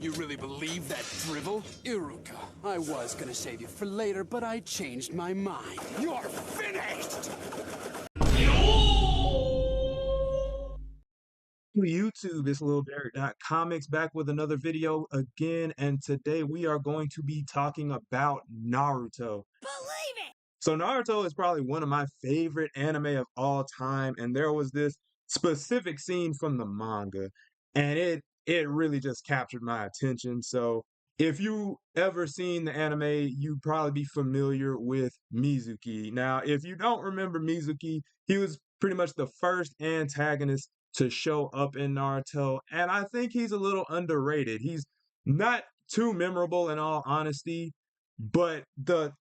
You really believe that drivel? Iruka, I was gonna save you for later, but I changed my mind. You're finished! YouTube, it's Lil Derek.comics back with another video again, and today we are going to be talking about Naruto. Believe it! So Naruto is probably one of my favorite anime of all time, and there was this specific scene from the manga, and it really just captured my attention. So if you ever seen the anime, you'd probably be familiar with Mizuki. Now, if you don't remember Mizuki, he was pretty much the first antagonist to show up in Naruto, and I think he's a little underrated. He's not too memorable in all honesty, but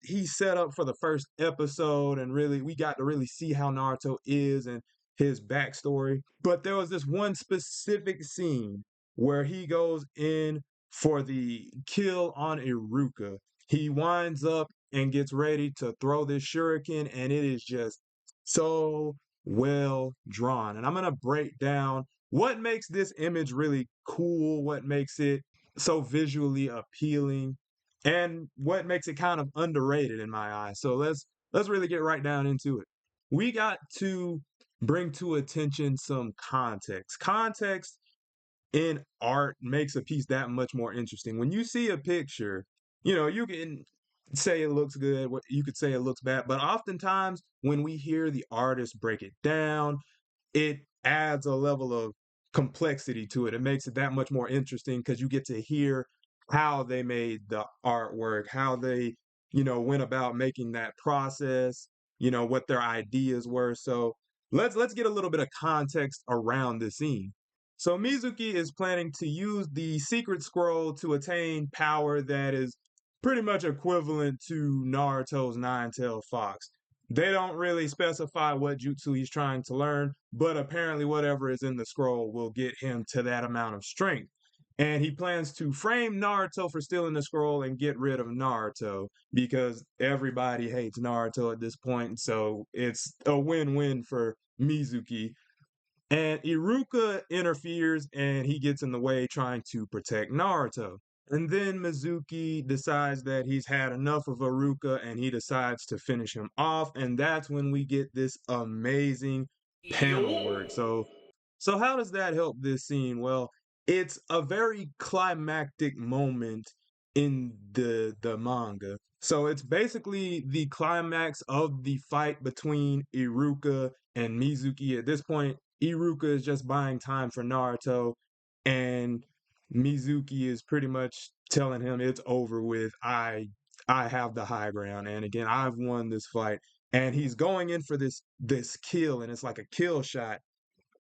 he's set up for the first episode, and really we got to really see how Naruto is and his backstory. But there was this one specific scene where he goes in for the kill on Iruka. He winds up and gets ready to throw this shuriken, and it is just so well drawn. And I'm gonna break down what makes this image really cool, what makes it so visually appealing, and what makes it kind of underrated in my eyes. So let's really get right down into it. We got to bring to attention some context. Context in art makes a piece that much more interesting. When you see a picture, you can say it looks good, you could say it looks bad, but oftentimes when we hear the artist break it down, it adds a level of complexity to it. It makes it that much more interesting because you get to hear how they made the artwork, how they, went about making that process, what their ideas were. So let's get a little bit of context around the scene. So Mizuki is planning to use the secret scroll to attain power that is pretty much equivalent to Naruto's nine-tailed fox. They don't really specify what jutsu he's trying to learn, but apparently whatever is in the scroll will get him to that amount of strength. And he plans to frame Naruto for stealing the scroll and get rid of Naruto because everybody hates Naruto at this point. So it's a win-win for Mizuki. And Iruka interferes and he gets in the way trying to protect Naruto. And then Mizuki decides that he's had enough of Iruka and he decides to finish him off. And that's when we get this amazing panel work. So how does that help this scene? Well, it's a very climactic moment in the manga. So it's basically the climax of the fight between Iruka and Mizuki. At this point, Iruka is just buying time for Naruto, and Mizuki is pretty much telling him it's over with. I have the high ground, and again, I've won this fight. And he's going in for this kill, and it's like a kill shot,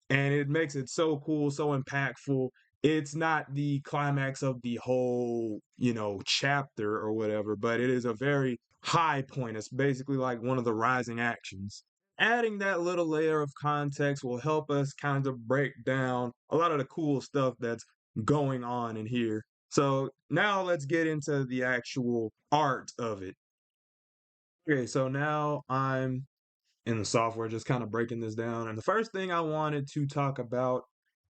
and it makes it so cool, so impactful. It's not the climax of the whole, chapter or whatever, but it is a very high point. It's basically like one of the rising actions. Adding that little layer of context will help us kind of break down a lot of the cool stuff that's going on in here. So now let's get into the actual art of it. Okay, so now I'm in the software, just kind of breaking this down. And the first thing I wanted to talk about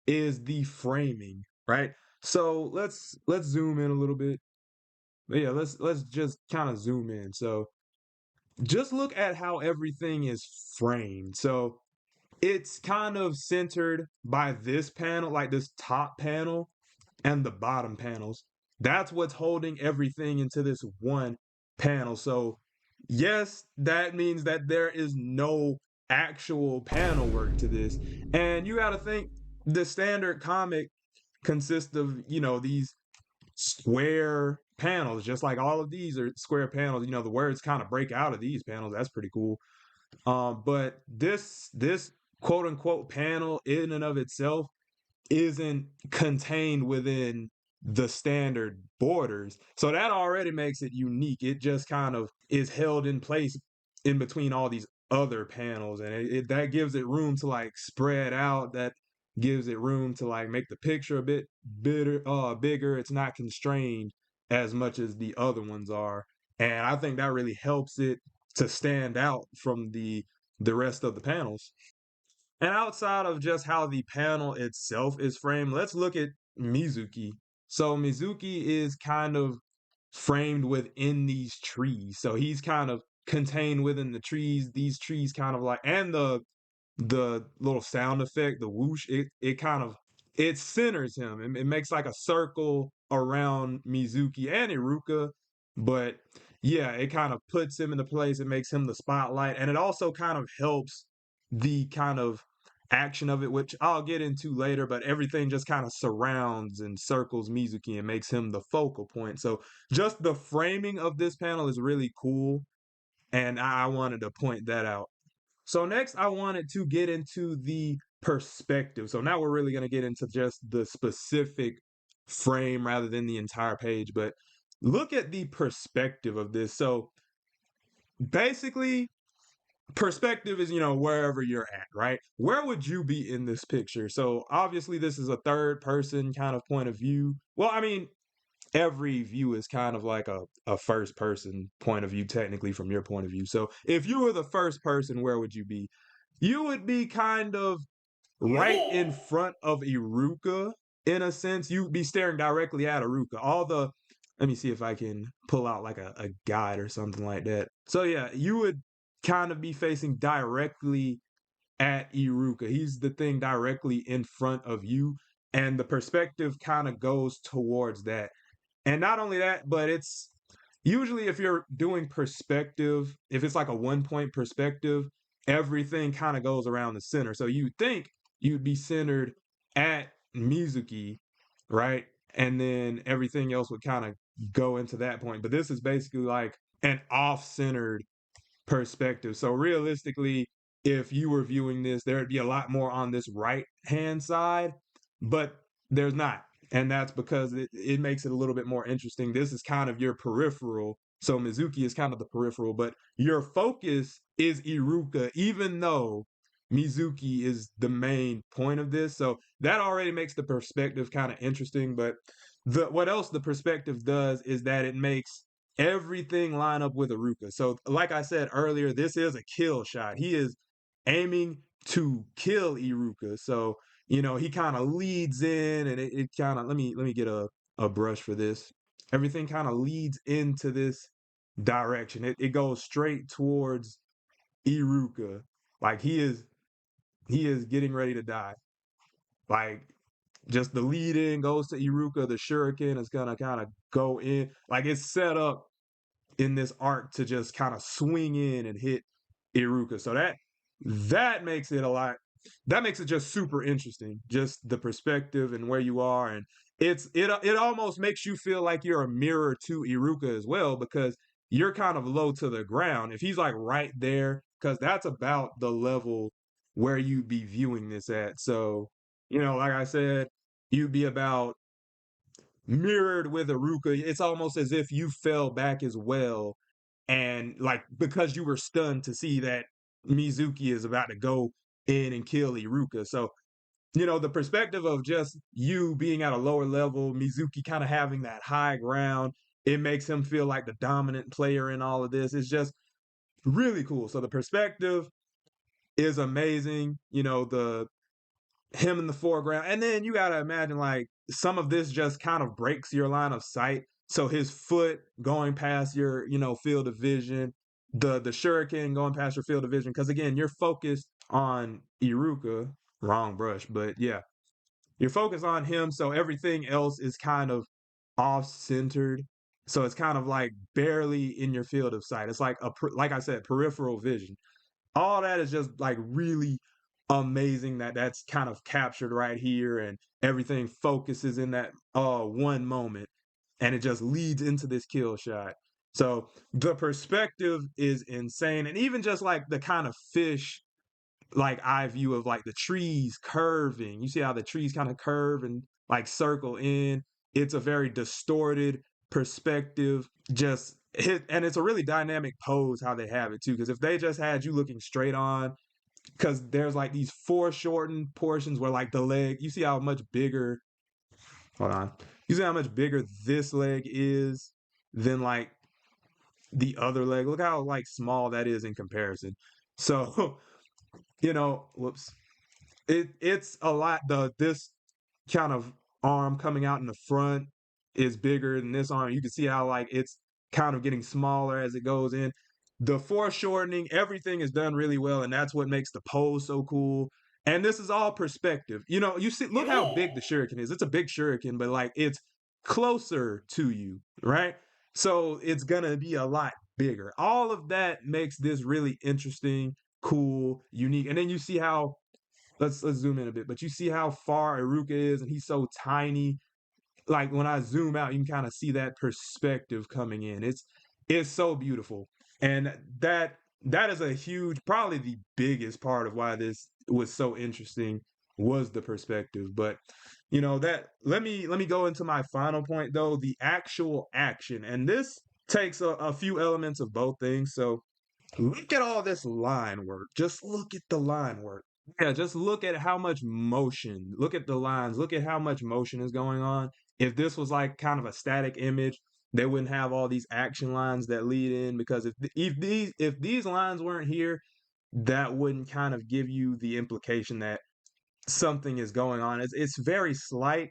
is the framing, right? So let's zoom in a little bit. But yeah, let's just kind of zoom in. So just look at how everything is framed. So it's kind of centered by this panel, like this top panel and the bottom panels. That's what's holding everything into this one panel. So, yes, that means that there is no actual panel work to this. And you got to think the standard comic consists of, these square panels, just like all of these are square panels. The words kind of break out of these panels. That's pretty cool. But this quote unquote panel in and of itself isn't contained within the standard borders. So that already makes it unique. It just kind of is held in place in between all these other panels, and that gives it room to like spread out. That gives it room to like make the picture a bit bigger. It's not constrained as much as the other ones are, and I think that really helps it to stand out from the rest of the panels. And outside of just how the panel itself is framed, let's look at Mizuki. So Mizuki is kind of framed within these trees. So he's kind of contained within the trees. These trees kind of like, and the little sound effect, the whoosh, it kind of it centers him. It makes like a circle around Mizuki and Iruka, but yeah, it kind of puts him into place. It makes him the spotlight, and it also kind of helps the kind of action of it, which I'll get into later. But everything just kind of surrounds and circles Mizuki and makes him the focal point. So just the framing of this panel is really cool, and I wanted to point that out. So next, I wanted to get into the perspective. So now we're really going to get into just the specific frame rather than the entire page. But look at the perspective of this. So basically, perspective is, wherever you're at, right? Where would you be in this picture? So obviously, this is a third person kind of point of view. Well, I mean, every view is kind of like a first person point of view, technically, from your point of view. So if you were the first person, where would you be? You would be kind of right in front of Iruka, in a sense. You'd be staring directly at Iruka. Let me see if I can pull out like a guide or something like that. So yeah, you would kind of be facing directly at Iruka. He's the thing directly in front of you, and the perspective kind of goes towards that. And not only that, but it's usually if you're doing perspective, if it's like a 1 point perspective, everything kind of goes around the center. So you think you'd be centered at Mizuki, right? And then everything else would kind of go into that point. But this is basically like an off-centered perspective. So realistically, if you were viewing this, there'd be a lot more on this right hand side, but there's not. And that's because it makes it a little bit more interesting. This is kind of your peripheral. So Mizuki is kind of the peripheral, but your focus is Iruka, even though Mizuki is the main point of this. So that already makes the perspective kind of interesting. But what else the perspective does is that it makes everything line up with Iruka. So, like I said earlier, this is a kill shot. He is aiming to kill Iruka. So, he kind of leads in, and it kind of let me get a brush for this. Everything kind of leads into this direction. It goes straight towards Iruka. Like he is getting ready to die. Like just the lead in goes to Iruka. The shuriken is gonna kind of go in. Like it's set up in this arc to just kind of swing in and hit Iruka. So that makes it a lot. That makes it just super interesting, just the perspective and where you are, and it almost makes you feel like you're a mirror to Iruka as well, because you're kind of low to the ground. If he's like right there, because that's about the level where you'd be viewing this at. So, like I said, you'd be about mirrored with Aruka. It's almost as if you fell back as well. And like because you were stunned to see that Mizuki is about to go in and kill Iruka. So, the perspective of just you being at a lower level, Mizuki kind of having that high ground, it makes him feel like the dominant player in all of this. It's just really cool. So the perspective is amazing. The him in the foreground. And then you got to imagine like some of this just kind of breaks your line of sight. So his foot going past your, field of vision, the shuriken going past your field of vision. Because again, you're focused on Iruka, wrong brush, but yeah, you're focused on him. So everything else is kind of off centered. So it's kind of like barely in your field of sight. It's like like I said, peripheral vision. All that is just like really amazing that that's kind of captured right here, and everything focuses in that one moment, and it just leads into this kill shot. So the perspective is insane, and even just like the kind of fish like eye view of like the trees curving. You see how the trees kind of curve and like circle in. It's a very distorted perspective. Just hit, and it's a really dynamic pose how they have it too. Because if they just had you looking straight on, because there's like these foreshortened portions where like the leg, you see how much bigger. Hold on, you see how much bigger this leg is than like the other leg. Look how like small that is in comparison. So whoops. It's a lot. This kind of arm coming out in the front, is bigger than this arm. You can see how like it's kind of getting smaller as it goes in. The foreshortening, everything is done really well, and that's what makes the pose so cool. And this is all perspective. You know, you see, look how big the shuriken is. It's a big shuriken, but like it's closer to you, right? So it's gonna be a lot bigger. All of that makes this really interesting, cool, unique. And then you see how let's zoom in a bit, but you see how far Iruka is, and he's so tiny. Like when I zoom out, you can kind of see that perspective coming in. It's so beautiful, and that is a huge, probably the biggest part of why this was so interesting was the perspective. But you know that let me go into my final point though, the actual action, and this takes a few elements of both things. So look at all this line work. Just look at the line work. Yeah, just look at how much motion. Look at the lines. Look at how much motion is going on. If this was like kind of a static image, they wouldn't have all these action lines that lead in because if these lines weren't here, that wouldn't kind of give you the implication that something is going on. It's very slight,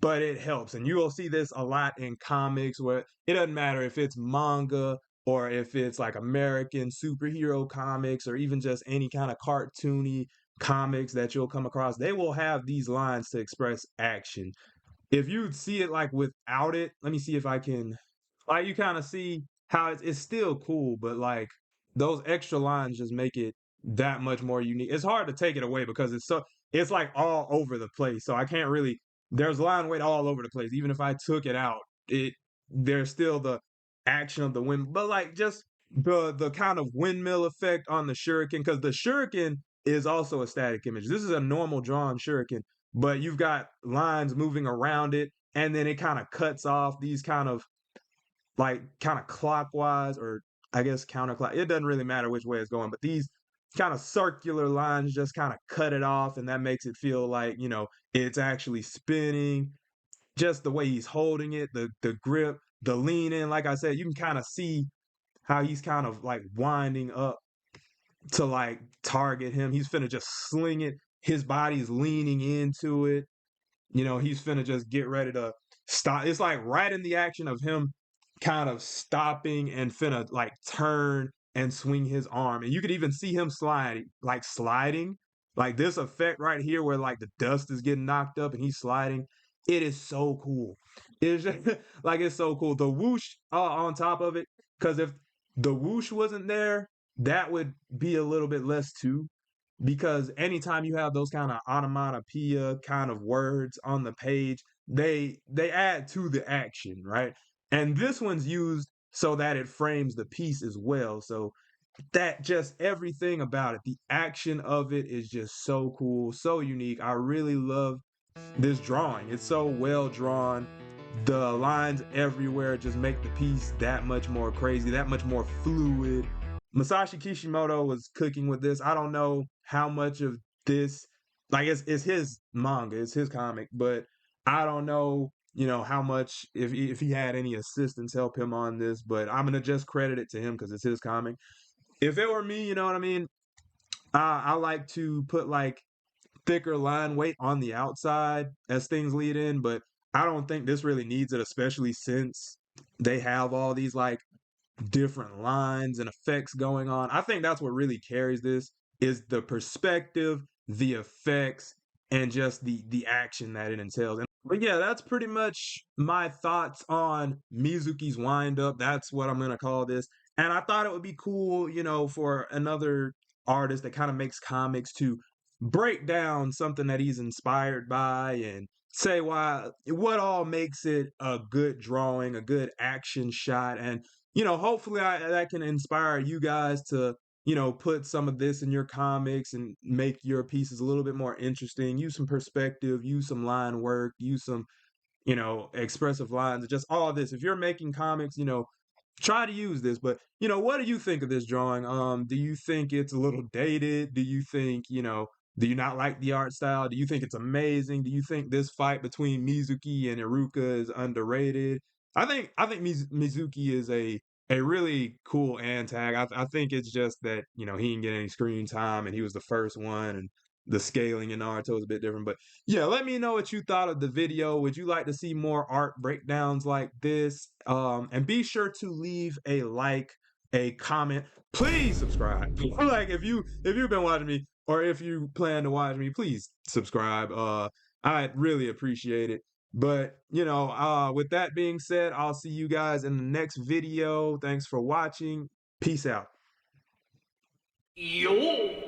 but it helps. And you will see this a lot in comics where it doesn't matter if it's manga or if it's like American superhero comics or even just any kind of cartoony comics that you'll come across. They will have these lines to express action. If you see it like without it, let me see if I can like you kind of see how it's still cool, but like those extra lines just make it that much more unique. It's hard to take it away because it's like all over the place. So I can't really there's line weight all over the place. Even if I took it out, it there's still the action of the wind, but like just the kind of windmill effect on the shuriken because the shuriken is also a static image. This is a normal drawn shuriken, but you've got lines moving around it, and then it kind of cuts off these kind of clockwise or I guess counterclock. It doesn't really matter which way it's going, but these kind of circular lines just kind of cut it off, and that makes it feel like it's actually spinning. Just the way he's holding it, the grip, the lean in. Like I said, you can kind of see how he's kind of like winding up to like target him. He's finna just sling it. His body's leaning into it. He's finna just get ready to stop. It's like right in the action of him kind of stopping and finna like turn and swing his arm. And you could even see him sliding. Like this effect right here where like the dust is getting knocked up and he's sliding. It is so cool. It's just like it's so cool. The whoosh on top of it, because if the whoosh wasn't there, that would be a little bit less too because anytime you have those kind of onomatopoeia kind of words on the page, they add to the action, right? And this one's used so that it frames the piece as well. So that just everything about it, the action of it is just so cool, so unique. I really love this drawing. It's so well drawn. The lines everywhere just make the piece that much more crazy, that much more fluid. Masashi Kishimoto was cooking with this. I don't know how much of this, like it's his manga, it's his comic, but I don't know, how much if he had any assistants help him on this. But I'm gonna just credit it to him because it's his comic. If it were me, you know what I mean. I like to put like thicker line weight on the outside as things lead in, but I don't think this really needs it, especially since they have all these like different lines and effects going on. I think that's what really carries this is the perspective, the effects, and just the action that it entails. But yeah, that's pretty much my thoughts on Mizuki's wind up. That's what I'm gonna call this. And I thought it would be cool, for another artist that kind of makes comics to break down something that he's inspired by and say why what all makes it a good drawing, a good action shot. And hopefully that can inspire you guys to put some of this in your comics and make your pieces a little bit more interesting. Use some perspective, use some line work, use some expressive lines, just all of this. If you're making comics, try to use this. But what do you think of this drawing? Do you think it's a little dated? Do you think do you not like the art style? Do you think it's amazing? Do you think this fight between Mizuki and Iruka is underrated? I think Mizuki is a really cool antag. I think it's just that he didn't get any screen time and he was the first one, and the scaling in Naruto is a bit different. But yeah, let me know what you thought of the video. Would you like to see more art breakdowns like this? And be sure to leave a like, a comment. Please subscribe. Like if you've been watching me or if you plan to watch me, please subscribe. I'd really appreciate it. But with that being said, I'll see you guys in the next video. Thanks for watching. Peace out. Yo!